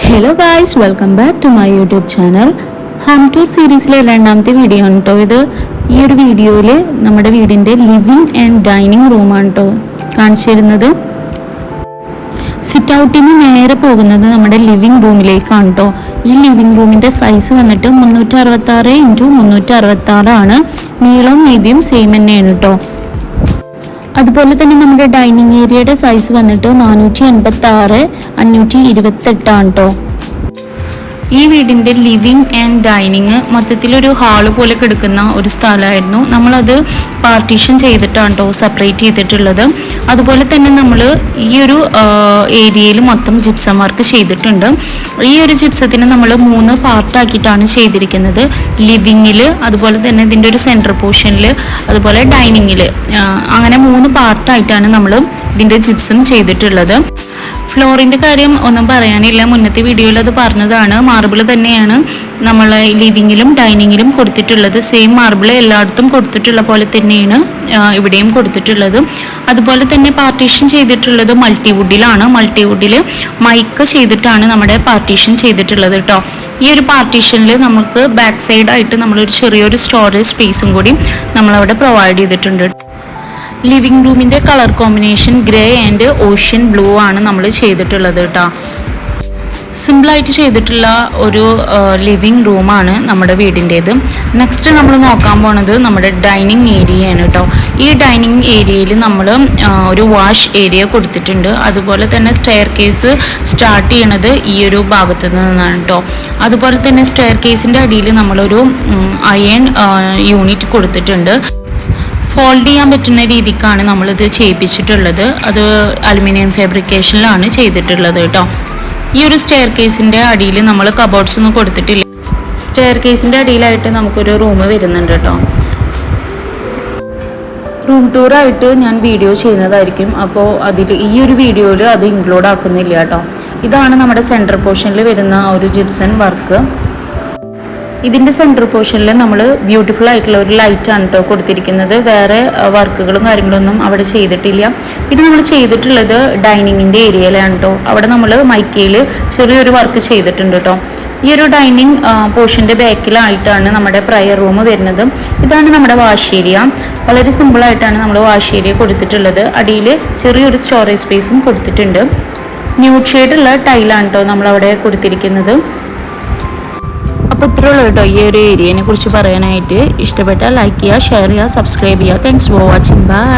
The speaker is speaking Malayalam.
Hello guys, welcome back to my YouTube channel. Home tour സീരീസിലെ രണ്ടാമത്തെ വീഡിയോ ആണ് കേട്ടോ ഇത്. ഈ ഒരു വീഡിയോയിൽ നമ്മുടെ വീടിൻ്റെ ലിവിങ് ആൻഡ് ഡൈനിങ് റൂമാണ് കേട്ടോ കാണിച്ചു തരുന്നത്. സിറ്റ് ഔട്ടിന് നേരെ പോകുന്നത് നമ്മുടെ ലിവിങ് റൂമിലേക്കാണ് കേട്ടോ. ഈ ലിവിങ് റൂമിൻ്റെ സൈസ് വന്നിട്ട് 366x366 ആണ്. നീളവും വീതിയും സെയിം തന്നെയാണ് കേട്ടോ. അതുപോലെ തന്നെ നമ്മുടെ ഡൈനിങ് ഏരിയയുടെ സൈസ് വന്നിട്ട് 486x528 ആണ് കേട്ടോ. ഈ വീടിൻ്റെ ലിവിങ് ആൻഡ് ഡൈനിങ് മൊത്തത്തിലൊരു ഹാള് പോലെ കിടക്കുന്ന ഒരു സ്ഥലമായിരുന്നു. നമ്മളത് പാർട്ടീഷൻ ചെയ്തിട്ടാണ് കേട്ടോ സെപ്പറേറ്റ് ചെയ്തിട്ടുള്ളത്. അതുപോലെ തന്നെ നമ്മൾ ഈ ഒരു ഏരിയയിൽ മൊത്തം ജിപ്സം വർക്ക് ചെയ്തിട്ടുണ്ട്. ഈ ഒരു ജിപ്സത്തിന് നമ്മൾ 3 പാർട്ടാക്കിയിട്ടാണ് ചെയ്തിരിക്കുന്നത്. ലിവിങ്ങിൽ, അതുപോലെ തന്നെ ഇതിൻ്റെ ഒരു സെൻട്രൽ പോർഷനിൽ, അതുപോലെ ഡൈനിങ്ങിൽ, അങ്ങനെ 3 പാർട്ടായിട്ടാണ് നമ്മൾ ഇതിൻ്റെ ജിപ്സം ചെയ്തിട്ടുള്ളത്. ഫ്ലോറിൻ്റെ കാര്യം ഒന്നും പറയാനില്ല, മുന്നത്തെ വീഡിയോയിൽ അത് പറഞ്ഞതാണ്. മാർബിൾ തന്നെയാണ് നമ്മൾ ലിവിങ്ങിലും ഡൈനിങ്ങിലും കൊടുത്തിട്ടുള്ളത്. സെയിം മാർബിൾ എല്ലായിടത്തും കൊടുത്തിട്ടുള്ള പോലെ തന്നെയാണ് ഇവിടെയും കൊടുത്തിട്ടുള്ളത്. അതുപോലെ തന്നെ പാർട്ടീഷൻ ചെയ്തിട്ടുള്ളത് മൾട്ടിവുഡിലാണ്. മൾട്ടിവുഡിൽ മൈക്ക് ചെയ്തിട്ടാണ് നമ്മുടെ പാർട്ടീഷൻ ചെയ്തിട്ടുള്ളത് കേട്ടോ. ഈ ഒരു പാർട്ടീഷനിൽ നമുക്ക് ബാക്ക് സൈഡായിട്ട് നമ്മളൊരു ചെറിയൊരു സ്റ്റോറേജ് സ്പേസും കൂടി നമ്മളവിടെ പ്രൊവൈഡ് ചെയ്തിട്ടുണ്ട്. ലിവിങ് റൂമിൻ്റെ colour combination grey and ocean blue ആണ് നമ്മൾ ചെയ്തിട്ടുള്ളത് കേട്ടോ. സിമ്പിളായിട്ട് ചെയ്തിട്ടുള്ള ഒരു ലിവിങ് റൂമാണ് നമ്മുടെ വീടിൻ്റേത്. നെക്സ്റ്റ് നമ്മൾ നോക്കാൻ പോണത് നമ്മുടെ ഡൈനിങ് ഏരിയയാണ് കേട്ടോ. ഈ ഡൈനിങ് ഏരിയയിൽ നമ്മൾ ഒരു വാഷ് ഏരിയ കൊടുത്തിട്ടുണ്ട്. അതുപോലെ തന്നെ സ്റ്റെയർ കേസ് സ്റ്റാർട്ട് ചെയ്യണത് ഈ ഒരു ഭാഗത്ത് നിന്നാണ് കേട്ടോ. അതുപോലെ തന്നെ സ്റ്റെയർ കേസിൻ്റെ അടിയിൽ നമ്മളൊരു അയൺ യൂണിറ്റ് കൊടുത്തിട്ടുണ്ട്. ഫോൾഡ് ചെയ്യാൻ പറ്റുന്ന രീതിക്കാണ് നമ്മളിത് ചെയ്യിപ്പിച്ചിട്ടുള്ളത്. അത് അലുമിനിയം ഫാബ്രിക്കേഷനിലാണ് ചെയ്തിട്ടുള്ളത് കേട്ടോ. ഈ ഒരു സ്റ്റെയർ കേസിൻ്റെ അടിയിൽ നമ്മൾ കബോർഡ്സ് ഒന്നും കൊടുത്തിട്ടില്ല. സ്റ്റെയർ കേസിൻ്റെ അടിയിലായിട്ട് നമുക്കൊരു റൂം വരുന്നുണ്ട് കേട്ടോ. റൂം ടൂറായിട്ട് ഞാൻ വീഡിയോ ചെയ്യുന്നതായിരിക്കും. അപ്പോൾ ഈ ഒരു വീഡിയോയിൽ അത് ഇൻക്ലൂഡ് ആക്കുന്നില്ല കേട്ടോ. ഇതാണ് നമ്മുടെ സെൻട്രൽ പോർഷനിൽ വരുന്ന ഒരു ജിപ്സൺ വർക്ക്. ഇതിൻ്റെ സെൻട്രൽ പോർഷനിൽ നമ്മൾ ബ്യൂട്ടിഫുൾ ആയിട്ടുള്ള ഒരു ലൈറ്റാണ് കേട്ടോ കൊടുത്തിരിക്കുന്നത്. വേറെ വർക്കുകളും കാര്യങ്ങളൊന്നും അവിടെ ചെയ്തിട്ടില്ല. പിന്നെ നമ്മൾ ചെയ്തിട്ടുള്ളത് ഡൈനിങ്ങിൻ്റെ ഏരിയയിലാണ് കേട്ടോ. അവിടെ നമ്മൾ മൈക്കയിൽ ചെറിയൊരു വർക്ക് ചെയ്തിട്ടുണ്ട് കേട്ടോ. ഈ ഒരു ഡൈനിങ് പോർഷൻ്റെ ബാക്കിലായിട്ടാണ് നമ്മുടെ പ്രയർ റൂം വരുന്നത്. ഇതാണ് നമ്മുടെ വാഷ് ഏരിയ. വളരെ സിമ്പിളായിട്ടാണ് നമ്മൾ വാഷ് ഏരിയ കൊടുത്തിട്ടുള്ളത്. അടിയിൽ ചെറിയൊരു സ്റ്റോറേജ് സ്പേസും കൊടുത്തിട്ടുണ്ട്. ന്യൂഡ് ഷെയ്ഡുള്ള ടൈലാണ് കേട്ടോ നമ്മളവിടെ കൊടുത്തിരിക്കുന്നത്. അപ്പോൾ ഇത്രയുള്ളൂ കേട്ടോ ഈ ഒരു ഏരിയനെ കുറിച്ച് പറയാനായിട്ട്. ഇഷ്ടപ്പെട്ടാൽ ലൈക്ക് ചെയ്യുക, ഷെയർ ചെയ്യുക, സബ്സ്ക്രൈബ് ചെയ്യുക. Thanks for watching. ബൈ.